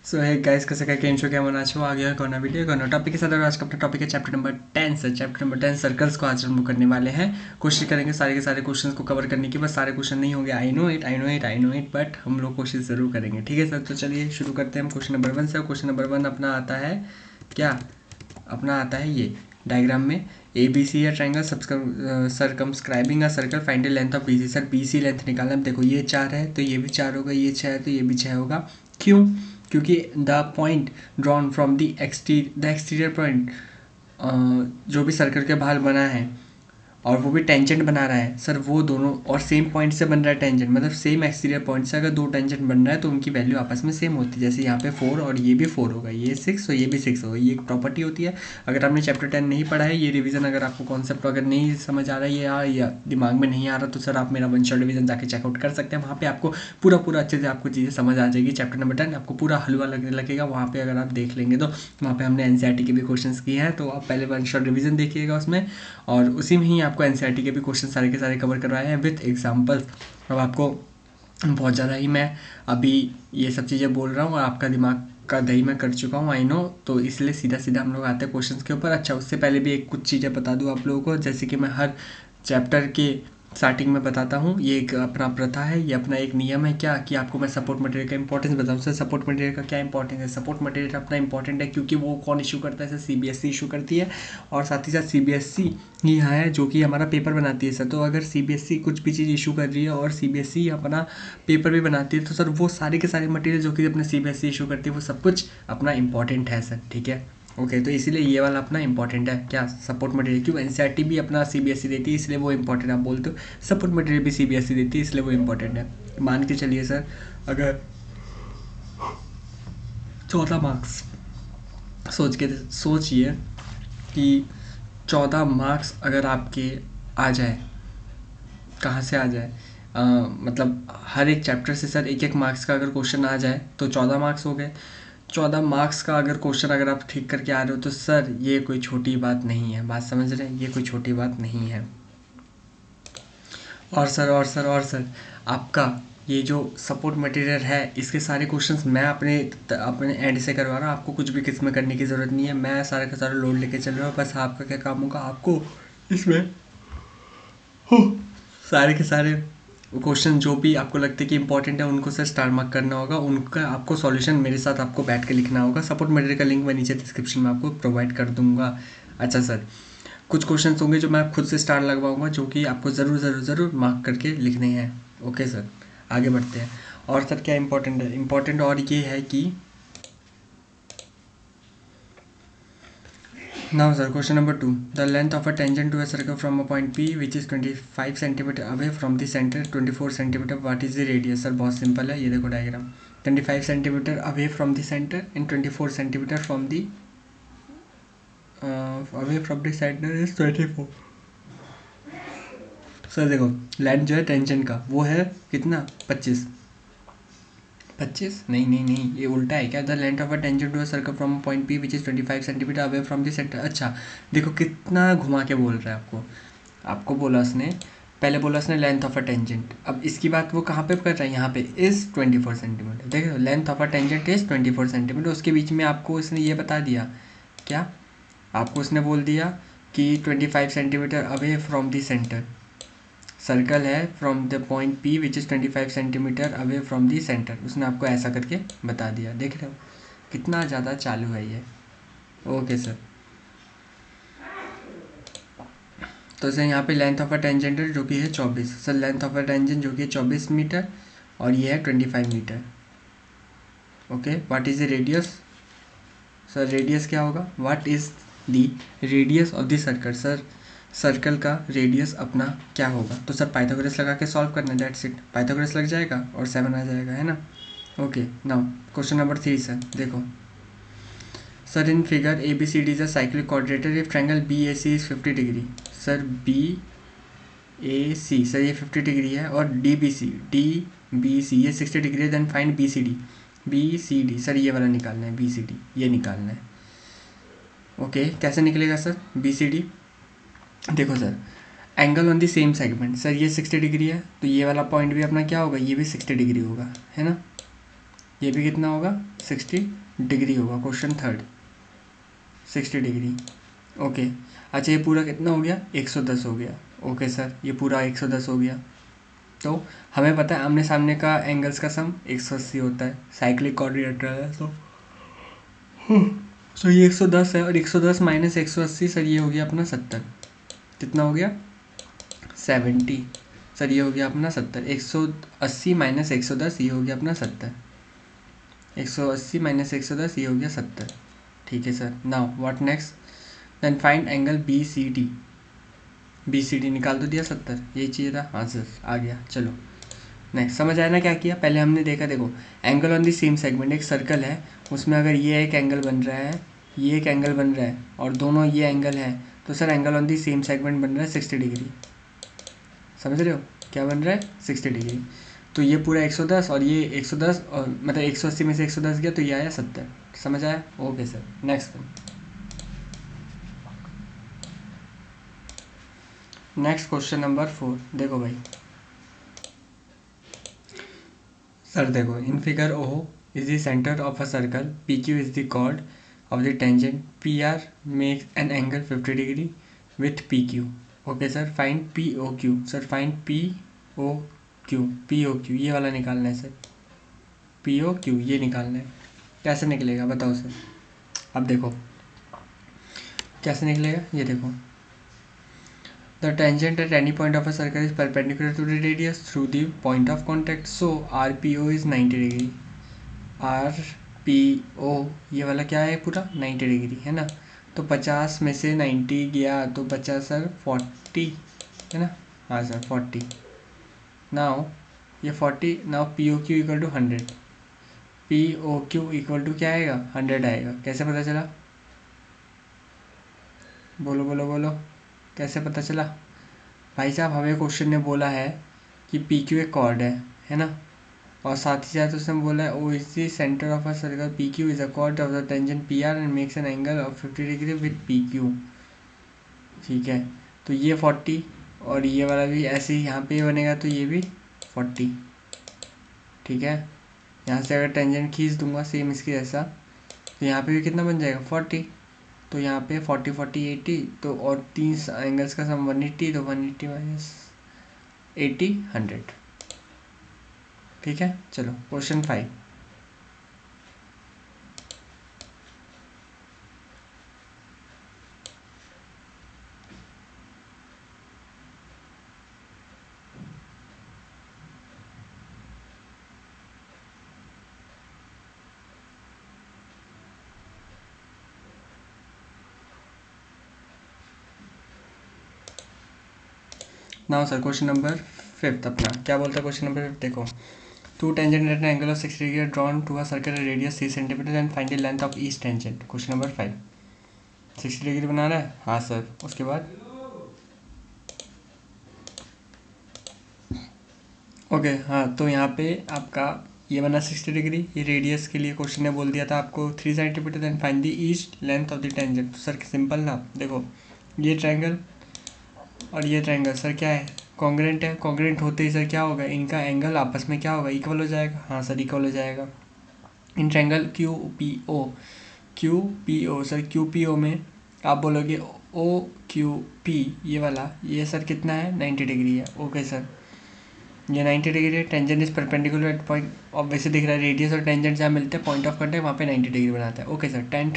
सो है गाइस कैसे क्या केम शो क्या मना छो आ गया कोना वीडियो कोना टॉपिक के साथ। और आज का अपना टॉपिक है chapter number 10 sir. Chapter number 10 circles को आज हम करने वाले हैं। कोशिश करेंगे सारे के सारे क्वेश्चंस को कवर करने की। बस सारे क्वेश्चन नहीं होंगे, आई नो इट बट हम लोग कोशिश ज़रूर करेंगे। ठीक है सर, तो चलिए शुरू करते हैं हम क्वेश्चन नंबर 1 से। क्वेश्चन नंबर 1 अपना आता है क्या, अपना आता है ये डायग्राम में ए बी सी या triangle circumscribing a circle find the length of B C. Sir B C length निकालना। देखो ये 4 है तो ये भी 4 होगा, ये 6 है तो ये भी 6 होगा। क्यों? क्योंकि the point drawn from the exterior point, जो भी सर्कल के बाहर बना है और वो भी टेंजेंट बना रहा है सर, वो दोनों और सेम पॉइंट से बन रहा है टेंजेंट, मतलब सेम एक्सटीरियर पॉइंट से अगर दो टेंजेंट बन रहा है तो उनकी वैल्यू आपस में सेम होती है। जैसे यहाँ पे 4 और ये भी 4 होगा, ये 6 और ये भी 6 होगा। ये एक प्रॉपर्टी होती है। अगर आपने चैप्टर 10 नहीं पढ़ा है, ये रिवीजन अगर आपको कॉन्सेप्ट अगर नहीं समझ आ रहा है या दिमाग में नहीं आ रहा, तो सर आप मेरा वन शॉट रिवीजन जाके चेकआउट कर सकते हैं। वहाँ पे आपको पूरा अच्छे से आपको चीज़ें समझ आ जाएगी। चैप्टर नंबर 10 आपको पूरा हलवा लगने लगेगा। वहाँ पे अगर आप देख लेंगे तो वहाँ पे हमने एनसीईआरटी के भी क्वेश्चन किए हैं, तो आप पहले वन शॉट रिवीजन देखिएगा उसमें, और उसी में ही आपको एनसीईआरटी के भी क्वेश्चन सारे के सारे कवर करवाए हैं विथ एग्जाम्पल्स। अब आपको बहुत ज़्यादा ही मैं अभी ये सब चीज़ें बोल रहा हूँ और आपका दिमाग का दही मैं कर चुका हूँ, आई नो, तो इसलिए सीधा सीधा हम लोग आते हैं क्वेश्चंस के ऊपर। अच्छा, उससे पहले भी एक कुछ चीज़ें बता दूँ आप लोगों को, जैसे कि मैं हर चैप्टर के स्टार्टिंग में बताता हूँ, ये एक अपना प्रथा है, ये अपना एक नियम है क्या, कि आपको मैं सपोर्ट मटेरियल का इंपॉर्टेंस बताऊँ। सर सपोर्ट मटेरियल का क्या इंपॉर्टेंस है? सपोर्ट मटेरियल अपना इंपॉर्टेंट है क्योंकि वो कौन इशू करता है? सर सीबीएसई इशू करती है, और साथ ही साथ सीबीएसई ही है जो कि हमारा पेपर बनाती है सर। तो अगर सीबीएसई कुछ भी चीज़ इशू कर रही है और सीबीएसई अपना पेपर भी बनाती है, तो सर वो सारे के सारे मटेरियल जो कि अपने सीबीएसई इशू करती है वो सब कुछ अपना इंपॉर्टेंट है सर। ठीक है, ओके, तो इसीलिए ये वाला अपना इंपॉर्टेंट है क्या, सपोर्ट मटेरियल। क्यों? एनसीईआरटी भी अपना सीबीएसई देती है इसलिए वो इंपॉर्टेंट। आप बोलते हो सपोर्ट मटेरियल भी सीबीएसई देती है इसलिए वो इंपॉर्टेंट है। मान के चलिए सर, अगर 14 मार्क्स, सोचिए कि 14 मार्क्स अगर आपके आ जाए, कहाँ से आ जाए, मतलब हर एक चैप्टर से सर एक एक मार्क्स का अगर क्वेश्चन आ जाए तो 14 मार्क्स हो गए। 14 मार्क्स का अगर क्वेश्चन अगर आप ठीक करके आ रहे हो तो सर ये कोई छोटी बात नहीं है। बात समझ रहे हैं? ये कोई छोटी बात नहीं है। और सर आपका ये जो सपोर्ट मटेरियल है इसके सारे क्वेश्चंस मैं अपने एंड से करवा रहा हूँ। आपको कुछ भी किस्म करने की ज़रूरत नहीं है, मैं सारे का सारा लोड लेके चल रहा हूँ। बस आपका क्या काम होगा, आपको इसमें सारे के सारे क्वेश्चन जो भी आपको लगते हैं कि इंपॉर्टेंट है उनको सर स्टार मार्क करना होगा। उनका आपको सॉल्यूशन मेरे साथ आपको बैठ के लिखना होगा। सपोर्ट मटेरियल का लिंक मैं नीचे डिस्क्रिप्शन में आपको प्रोवाइड कर दूंगा। अच्छा सर, कुछ क्वेश्चंस होंगे जो मैं खुद से स्टार लगवाऊंगा, जो कि आपको ज़रूर मार्क करके लिखने हैं। ओके सर, आगे बढ़ते हैं। और सर क्या इंपॉर्टेंट है? इंपॉर्टेंट और ये है कि now sir, question number 2. The length of a tangent to a circle from a point P which is 25 cm away from the center, 24 cm. What is the radius? Sir बहुत simple है, ये देखो diagram. 25 cm away from the center and 24 cm from the away from the center is 24. Sir देखो length जो है tangent का वो है कितना, 25 नहीं, ये उल्टा है क्या? The length of a tangent to a circle from point P which is 25 centimetre away from the centre. अच्छा देखो कितना घुमा के बोल रहा है आपको बोला उसने, पहले बोला उसने लेंथ ऑफ अ टेंजेंट, अब इसकी बात वो कहाँ पे कर रहा है, यहाँ पे इज़ 24 सेंटीमीटर। देखो length of a tangent is 24 centimetre, उसके बीच में आपको उसने ये बता दिया क्या, आपको उसने बोल दिया कि 25 centimetre away from the centre, circle है from the point P which is 25 centimetre away from the centre. उसने आपको ऐसा करके बता दिया। देख रहे हो कितना ज़्यादा चालू है ये। ओके सर, तो सर यहाँ पे लेंथ ऑफ अ टेंजेंट जो कि है 24, sir length of a tangent जो कि है 24 मीटर और ये है 25 metre. Okay, what is the radius? Sir radius क्या होगा, what is the radius of the circle? Sir circle का रेडियस अपना क्या होगा? तो सर पाइथागोरस लगा के सॉल्व करना, दैट्स इट। पाइथागोरस लग जाएगा और 7 आ जाएगा, है ना। Okay, now question number 3 sir देखो। Sir in figure A B C D is a cyclic quadrilateral if triangle B A C is 50 degree. Sir B A C, sir ये 50 degree है, और डी बी सी ये 60 degree है, then find B C D. Sir ये वाला निकालना है, B C D ये निकालना है। ओके, कैसे निकलेगा सर बी सी डी? देखो sir, angle on the same segment, sir ये 60 डिग्री है तो ये वाला पॉइंट भी अपना क्या होगा, ये भी 60 डिग्री होगा, है ना। ये भी कितना होगा 60 डिग्री होगा। Question third 60 degree. ओके अच्छा ये पूरा कितना हो गया 110 हो गया। ओके सर ये पूरा 110 हो गया। तो हमें पता है आमने सामने का एंगल्स का सम 180 होता है, साइक्लिक क्वाड्रिलेटरल है। तो ये 110 है और 110 माइनस 180 सर ये हो गया अपना 70। कितना हो गया 70 सर ये हो गया अपना 70। 180 माइनस 110 ये हो गया अपना 70। 180 माइनस 110 ये हो गया 70। ठीक है sir. Now what next, then find angle B C D निकाल तो दिया 70, यही चाहिए था। हाँ सर आ गया। चलो नेक्स्ट समझ आया ना क्या किया। पहले हमने देखा देखो angle on the same segment, एक सर्कल है उसमें अगर ये एक एंगल बन रहा है, ये एक एंगल बन रहा है और दोनों ये एंगल है, तो sir angle on the same segment बन रहा है 60 डिग्री। समझ रहे हो क्या बन रहा है 60 डिग्री। तो ये पूरा 110 और ये 110 और मतलब 180 में से 110 गया तो ये आया 70। समझ आया। Okay sir next question number 4 देखो भाई। सर देखो in figure O is the centre of a circle, P Q is the chord of the tangent, P R makes an angle 50 degree with P Q. Okay sir find P O Q. Sir find P O Q ये वाला निकालना है sir. P O Q ये निकालना है। कैसे निकलेगा बताओ सर। अब देखो कैसे निकलेगा, ये देखो the tangent at any point of a circle is perpendicular to the radius through the point of contact, so R P O is 90 degree. R P O ये वाला क्या है पूरा 90 डिग्री है ना। तो 50 में से 90 गया तो बचा सर 40 है ना। हाँ सर 40। नाउ ये 40 now P O Q equal to 100। P O Q equal to क्या आएगा 100 आएगा। कैसे पता चला बोलो बोलो बोलो कैसे पता चला। भाई साहब हमें क्वेश्चन ने बोला है कि पी क्यू एक कॉर्ड है ना, और साथ ही साथ उसने बोला है O is the centre of a circle, P Q is a chord of the tangent P R and makes an angle of 50 degree with P Q. ठीक है तो ये 40 और ये वाला भी ऐसे ही यहाँ पे बनेगा तो ये भी 40। ठीक है यहाँ से अगर टेंजेंट खींच दूंगा सेम इसके जैसा तो यहाँ पे भी कितना बन जाएगा 40। तो यहाँ पे 40 40 80 तो और तीन एंगल्स का सम 180, तो 180 माइनस 80 100। ठीक है चलो question 5। Now sir question number 5 अपना क्या बोलता है। क्वेश्चन नंबर 5 देखो two tangent at an angle of 60 degree drawn to a circle radius 3 centimetre and find the length of each tangent. Question number 5 60 degree बना रहा है। हाँ सर उसके बाद ओके हाँ तो यहाँ पे आपका ये बना 60 डिग्री, ये रेडियस के लिए क्वेश्चन ने बोल दिया था आपको 3 centimetre then find the east length of the tangent. तो सर सिंपल ना देखो ये ट्रायंगल और ये ट्रायंगल सर क्या है कॉन्ग्रेंट है। कॉन्ग्रेंट होते ही सर क्या होगा इनका एंगल आपस में क्या होगा इक्वल हो जाएगा। हाँ सर इक्वल हो जाएगा। In triangle Q P O sir Q P O में आप बोलोगे ओ क्यू पी ये वाला ये सर कितना है 90 डिग्री है। ओके सर ये 90 डिग्री है। Tangent is perpendicular eight point obviously दिख रहा है रेडियस और टेंजेंट जहाँ मिलते हैं पॉइंट ऑफ कॉन्टैक्ट वहाँ पे 90 डिग्री बनाता है। ओके सर 10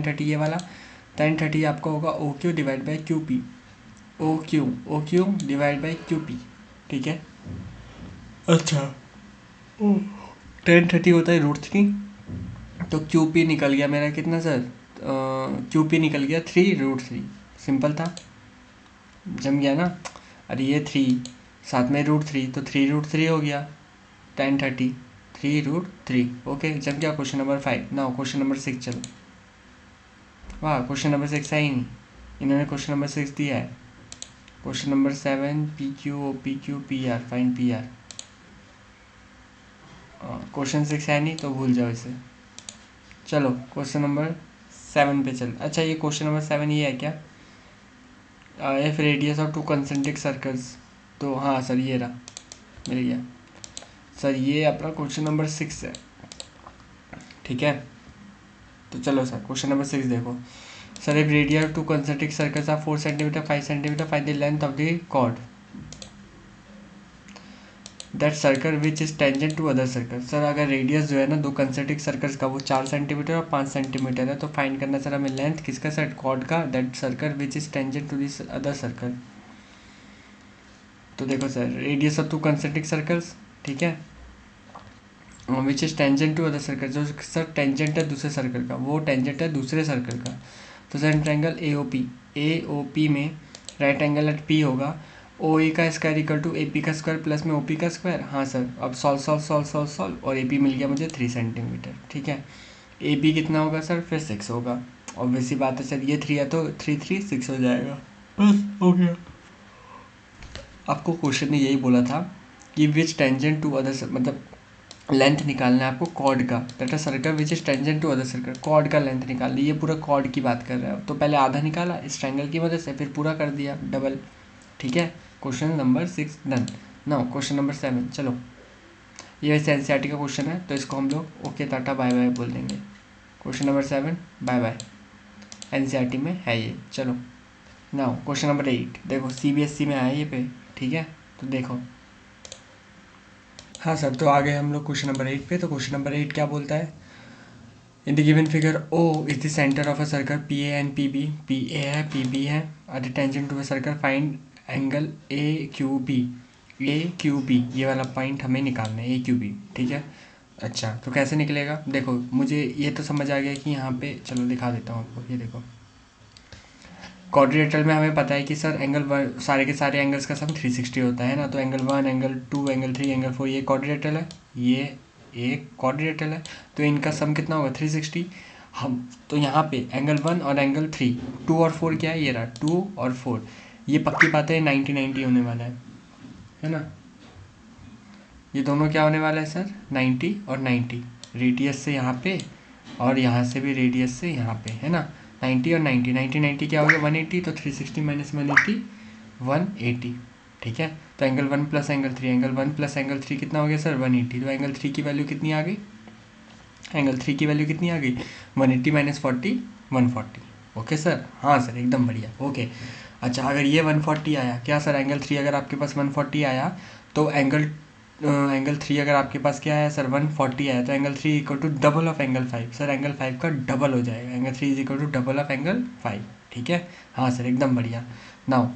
30 ये वाला 10 30 आपका होगा O Q divide by Q P. O Q divide by Q P. ठीक है अच्छा 10 30 होता है √3 तो क्यू पी निकल गया मेरा कितना सर क्यू पी निकल गया 3√3। सिंपल था जम गया ना। अरे ये 3 साथ में √3 तो 3√3 हो गया 10 30 3√3। ओके जम गया। Question number 5 now question number 6 चलो। वाह क्वेश्चन नंबर 6 है ही नहीं, इन्होंने क्वेश्चन नंबर 6 दिया है। Question number 7 P Q P R find P R. Question 6 है नहीं तो भूल जाओ इसे। चलो क्वेश्चन नंबर 7 पे चल। अच्छा ये क्वेश्चन नंबर 7 ये है क्या if radius of 2 concentric circles. तो हाँ सर ये रहा मिल गया सर। ये अपना क्वेश्चन नंबर 6 है। ठीक है। तो चलो सर क्वेश्चन नंबर 6 देखो। Sir if radius two concentric circles are 4 centimetre 5 centimetre find the length of the chord that circle which is tangent to other circle. Sir अगर रेडियस जो है ना दो कंसेंट्रिक सर्कल्स का वो 4 सेंटीमीटर और 5 centimetre है, तो फाइंड करना सर हमें लेंथ किसका सर, कॉर्ड का, that circle which is tangent to this other circle. तो देखो sir radius of two concentric circles, ठीक है, which is tangent to other circle, जो सर टेंजेंट है दूसरे सर्कल का, वो टेंजेंट है दूसरे सर्कल का। तो sir triangle A O P में राइट एंगल एट पी होगा, ओ ए का square equal to A P का स्क्वायर प्लस में ओ पी का स्क्वायर। हाँ सर, अब सॉल्व और ए पी मिल गया मुझे 3 सेंटीमीटर, ठीक है। ए बी कितना होगा सर, फिर 6 होगा, ऑब्वियसली बात है सर, ये 3 है तो 3 3 6 हो जाएगा, बस हो गया। आपको क्वेश्चन ने यही बोला था कि विच टेंजेंट टू अदर, मतलब लेंथ निकालना है आपको कॉर्ड का, that is circle which is tangent to other circle, chord का लेंथ निकाल ली। ये पूरा कॉर्ड की बात कर रहा है, तो पहले आधा निकाला इस ट्रायंगल की मदद से, फिर पूरा कर दिया डबल, ठीक है। Question number 6 done. Now question number 7, चलो ये वैसे एनसीईआरटी का क्वेश्चन है, तो इसको हम लोग ओके टाटा बाय बाय बोल देंगे। Question number 7 bye bye, NCERT में है ये। चलो नाउ क्वेश्चन नंबर 8 देखो, सीबीएसई में आया ये पे, ठीक है। तो देखो, हाँ सर, तो आ गए हम लोग क्वेश्चन नंबर 8 पे। तो क्वेश्चन नंबर 8 क्या बोलता है, in the given figure O is the centre of a circle P A and P B, P A है पी बी है, are the tangent to a circle, find angle A Q B. A Q B ये वाला point हमें निकालना है, ए Q B, ठीक है। अच्छा तो कैसे निकलेगा, देखो मुझे ये तो समझ आ गया कि यहाँ पे, चलो दिखा देता हूँ आपको, ये देखो क्वाड्रिलेटरल में हमें पता है कि सर एंगल सारे के सारे एंगल्स का सम 360 होता है ना, तो एंगल 1 एंगल 2 एंगल 3 एंगल 4 ये क्वाड्रिलेटरल है, ये एक क्वाड्रिलेटरल है, तो इनका सम कितना होगा 360। हम तो यहाँ पे एंगल 1 और एंगल 3, 2 और 4 क्या है, ये रहा 2 और 4, ये पक्की बात है 90 90 होने वाला है ना। ये दोनों क्या होने वाला है सर, 90 और 90, रेडियस से यहाँ पे और यहाँ से भी रेडियस से यहाँ पे, है ना। 90 और 90, 90 90 क्या हो गया 180, तो 360 माइनस 180 180, ठीक है। तो angle 1 plus angle 3, angle 1 plus angle 3 कितना हो गया सर 180, तो एंगल 3 की वैल्यू कितनी आ गई, एंगल 3 की वैल्यू कितनी आ गई 180 माइनस 40 140। ओके सर, हाँ सर एकदम बढ़िया, ओके। अच्छा अगर ये 140 आया, क्या सर एंगल 3 अगर आपके पास 140 आया, तो एंगल 3 अगर आपके पास क्या आया सर 140 आया, तो angle 3 equal to double of angle 5, sir angle 5 का डबल हो जाएगा, angle 3 is equal to double of angle 5, ठीक है। हाँ सर एकदम बढ़िया। नाउ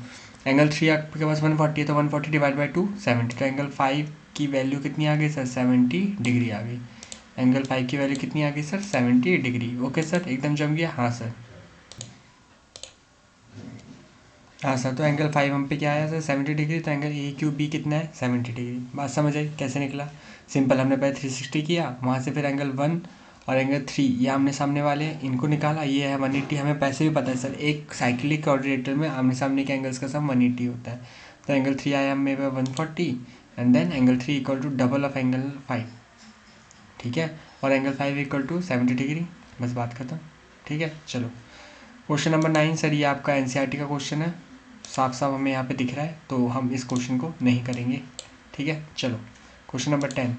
एंगल 3 आपके पास 140 है, तो 140 डिवाइड बाई 2 70, तो एंगल 5 की वैल्यू कितनी आ गई सर 70 डिग्री आ गई, एंगल 5 की वैल्यू कितनी आ गई सर 70 डिग्री। ओके सर एकदम जम गया। हाँ सर, हाँ सर, तो एंगल 5 हम पे क्या आया सर 70 डिग्री, तो एंगल ए क्यू बी कितना है 70 डिग्री। बात समझ आई कैसे निकला, सिंपल, हमने पहले 360 किया, वहाँ से फिर एंगल 1 और एंगल 3 ये आमने सामने वाले हैं, इनको निकाला, ये है 180। हमें पैसे भी पता है सर, एक साइक्लिक कोऑर्डिनेटर में आमने सामने के एंगल्स का सम 180 होता है, तो एंगल 3 आया मेरे पे 140, and then angle 3 equal to double of angle 5, ठीक है, और एंगल 5 इक्वल टू 70 डिग्री, बस बात खत्म, ठीक है। चलो क्वेश्चन नंबर 9 सर, ये आपका एनसीईआरटी का क्वेश्चन है, साफ साफ हमें यहाँ पे दिख रहा है, तो हम इस क्वेश्चन को नहीं करेंगे, ठीक है। चलो question number 10,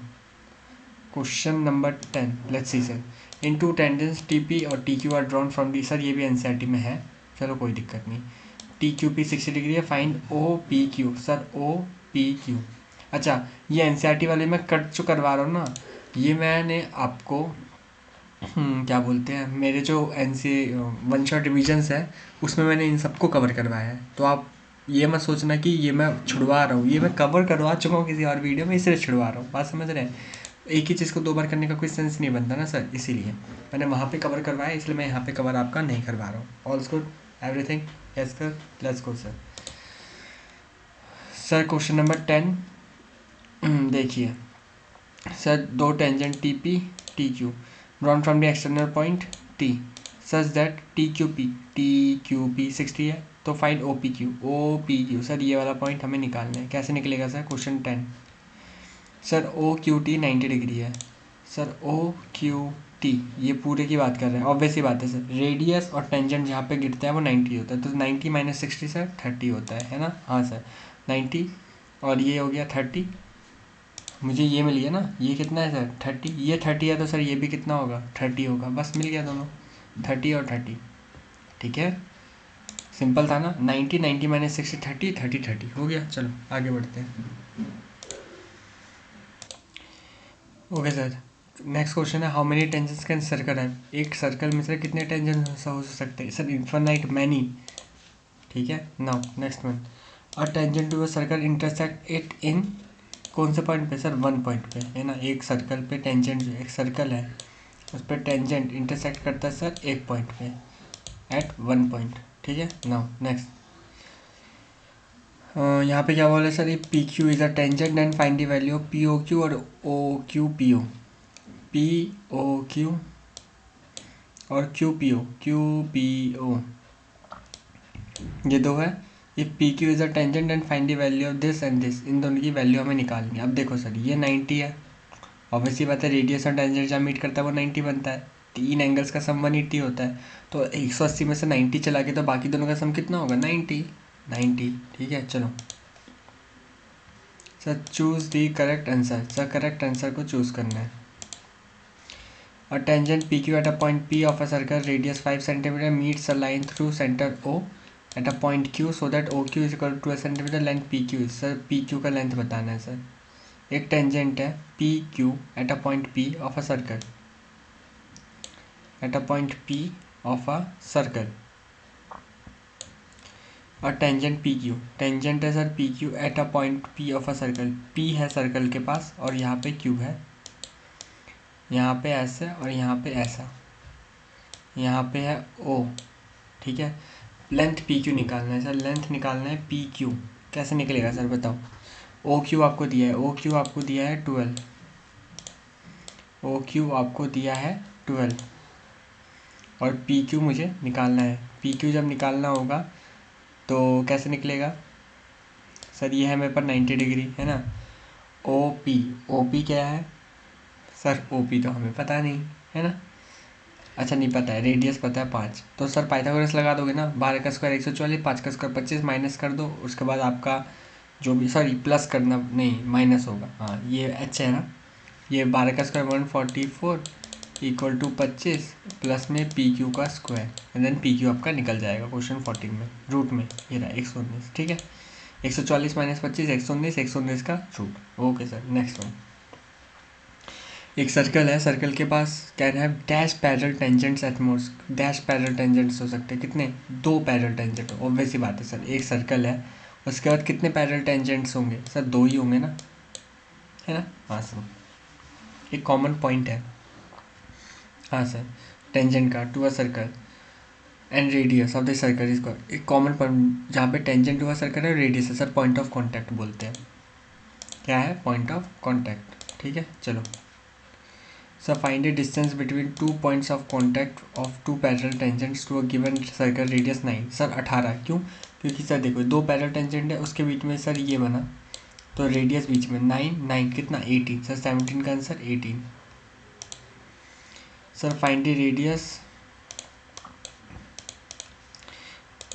question number 10 let's see sir, in two tangents T P और T Q are drawn from D, sir ये भी एनसीईआरटी में है, चलो कोई दिक्कत नहीं। टी क्यू पी 60 डिग्री है, find O P Q, sir O P Q. अच्छा ये एनसीईआरटी वाले मैं कट जो करवा रहा हूँ ना, ये मैंने आपको क्या बोलते हैं, मेरे जो N C one shot revisions है उसमें मैंने इन सबको कवर करवाया है, तो आप ये मत सोचना कि ये मैं छुड़वा रहा हूँ, ये मैं कवर करवा चुका हूँ किसी और वीडियो में, इसलिए छुड़वा रहा हूँ, बात समझ रहे हैं। एक ही चीज़ को 2 बार करने का कोई सेंस नहीं बनता ना सर, इसीलिए मैंने वहाँ पे कवर करवाया, इसलिए मैं यहाँ पे कवर आपका नहीं करवा रहा हूँ। All good everything yes sir, let's go sir. Sir question number 10 देखिए सर, दो tangent T P T Q drawn from the external point T such that TQP 60 है, तो फाइंड OPQ सर ये वाला पॉइंट हमें निकालना है, कैसे निकलेगा sir question 10। Sir OQT 90 degree है, सर OQT ये पूरे की बात कर रहे हैं, ऑब्वियस ही बात है सर, रेडियस और टेंजेंट जहाँ पे गिरता है वो 90 होता है, तो 90 माइनस 60 सर 30 होता है ना। हाँ सर 90 और ये हो गया 30, मुझे ये मिल गया ना, ये कितना है सर 30, ये 30 है तो सर ये भी कितना होगा 30 होगा, बस मिल गया दोनों 30 और 30। ठीक है, सिंपल था ना। 90 90 माइनस 60 30 30 30 हो गया। चलो आगे बढ़ते हैं। ओके सर, नेक्स्ट क्वेश्चन है how many tangents can circle है। एक सर्कल में सर कितने टेंजेंट्स हो सकते हैं सर, इन्फिनाइट मैनी। ठीक है, now next one, a tangent to a circle intersect it in कौन से पॉइंट पे सर, 1 पॉइंट पे, है ना। एक सर्कल पे टेंजेंट, एक सर्कल है उस पर टेंजेंट इंटरसेक्ट करता है सर एक पॉइंट पे, एट 1 पॉइंट। ठीक है, नाउ नेक्स्ट, यहाँ पे क्या बोला है सर, ये P Q is a tangent and find the value of P O Q और O Q P O. P O Q और क्यू पी ओ, ये दो है। ये P Q is a tangent and find the value of this and this, इन दोनों की value हमें निकालनी है। अब देखो सर ये 90 है, ऑब्वियसली बात है रेडियस और टेंजेंट जहाँ मीट करता है वो 90 बनता है, 3 एंगल्स का सम 180 होता है। तो 180 में से 90 चला के तो बाकी दोनों का सम कितना होगा 90 90। ठीक है, चलो sir choose the correct answer, sir correct answer को चूज करना है। A tangent PQ at a point P of a circle radius 5 cm meets a line through center O at a point Q so that OQ is equal to a centimeter length PQ is। Sir PQ का length बताना है sir. एक tangent है PQ at a point P of a circle, at a point P of a circle, a tangent PQ, tangent है sir PQ at a point P of a circle, P है circle के पास और यहाँ पे Q है, यहाँ पे ऐसे और यहाँ पे ऐसा, यहाँ पे है O। ठीक है, लेंथ पी क्यू निकालना है सर, लेंथ निकालना है पी क्यू। कैसे निकलेगा सर बताओ। ओ क्यू आपको दिया है, ओ क्यू आपको दिया है 12, ओ क्यू आपको दिया है 12 और पी क्यू मुझे निकालना है। पी क्यू जब निकालना होगा तो कैसे निकलेगा सर, ये है मेरे पर 90 डिग्री है ना। ओ पी क्या है सर, ओ पी तो हमें पता नहीं है ना, अच्छा नहीं पता है, रेडियस पता है 5। तो सर पाइथागोरस लगा दोगे ना, 12 का स्क्वायर 144, 5 का स्क्वायर 25, माइनस कर दो, उसके बाद आपका जो भी, सॉरी प्लस करना नहीं माइनस होगा, हाँ ये एच है ना, ये 12 का स्क्वायर 144 इक्वल टू 25 प्लस में पी क्यू का square, and then P Q आपका निकल जाएगा क्वेश्चन 14 में रूट में, ये रहा 119। ठीक है, 144 माइनस 25 119, 119 का रूट। ओके सर, नेक्स्ट वन, एक सर्कल है, सर्कल के पास can have dash parallel tangents at most, dash parallel tangents हो सकते हैं कितने, 2 पैरेलल टेंजेंट। ऑब्वियस ही बात है सर, एक सर्कल है उसके बाद कितने पैरेलल टेंजेंट्स होंगे सर, 2 ही होंगे ना, है ना। हाँ सर, एक कॉमन पॉइंट है, हाँ सर, टेंजेंट का to a circle and radius of the circle इसको, एक कॉमन पॉइंट जहाँ पे टेंजेंट टू अ सर्कल है, रेडियस है सर, पॉइंट ऑफ कॉन्टैक्ट बोलते हैं। क्या है, पॉइंट ऑफ कॉन्टैक्ट। ठीक है, चलो sir find the distance between 2 points of contact of 2 parallel tangents to a given circle radius 9। Sir 18, क्यों, क्योंकि सर देखो 2 पैरेलल टेंजेंट है उसके बीच में सर ये बना, तो रेडियस बीच में 9 कितना 18, सर 17 का answer 18। Sir find the radius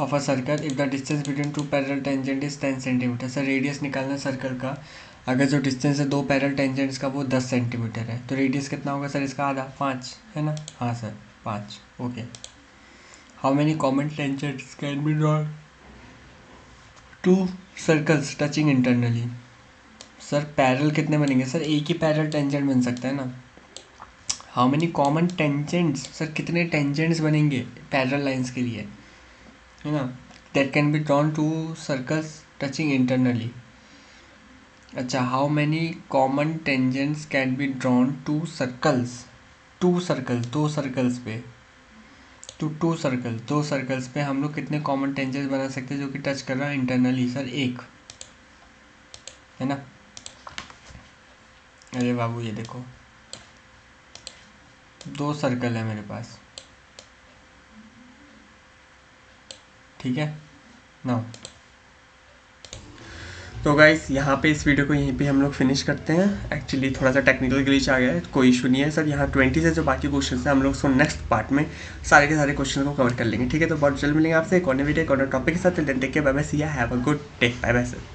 of a circle if the distance between 2 parallel tangent is 10 centimetre. Sir radius निकालना सर्कल का, अगर जो डिस्टेंस है 2 पैरेलल टेंजेंट्स का वो 10 सेंटीमीटर है तो रेडियस कितना होगा सर इसका, आधा 5 है ना। हाँ sir 5। Okay, how many common tangents can be drawn 2 circles touching internally. Sir parallel कितने बनेंगे सर, एक ही पैरेलल टेंजेंट बन सकता है ना। How many common tangents, sir कितने टेंजेंट्स बनेंगे पैरेलल लाइंस के लिए, है ना, that can be drawn 2 circles touching internally. अच्छा, how many common tangents can be drawn two circles, 2 circles, 2 circles पे, टू सर्कल, 2 सर्कल्स पे हम लोग कितने कॉमन टेंजेंट्स बना सकते हैं जो कि टच कर रहा है इंटरनली सर, एक, है ना। अरे बाबू ये देखो 2 सर्कल है मेरे पास, ठीक है ना। तो गाइस यहाँ पे इस वीडियो को यहीं पे हम लोग फिनिश करते हैं। एक्चुअली थोड़ा सा टेक्निकल ग्लिच आ गया है, कोई इशू नहीं है सर। यहाँ 20 से जो बाकी क्वेश्चन हैं हम लोग उसको नेक्स्ट पार्ट में सारे के सारे क्वेश्चन को कवर कर लेंगे, ठीक है। तो बहुत जल्द मिलेंगे आपसे एक और वीडियो एक और टॉपिक के साथ। Take care, bye bye, see ya, have a good day, bye bye sir.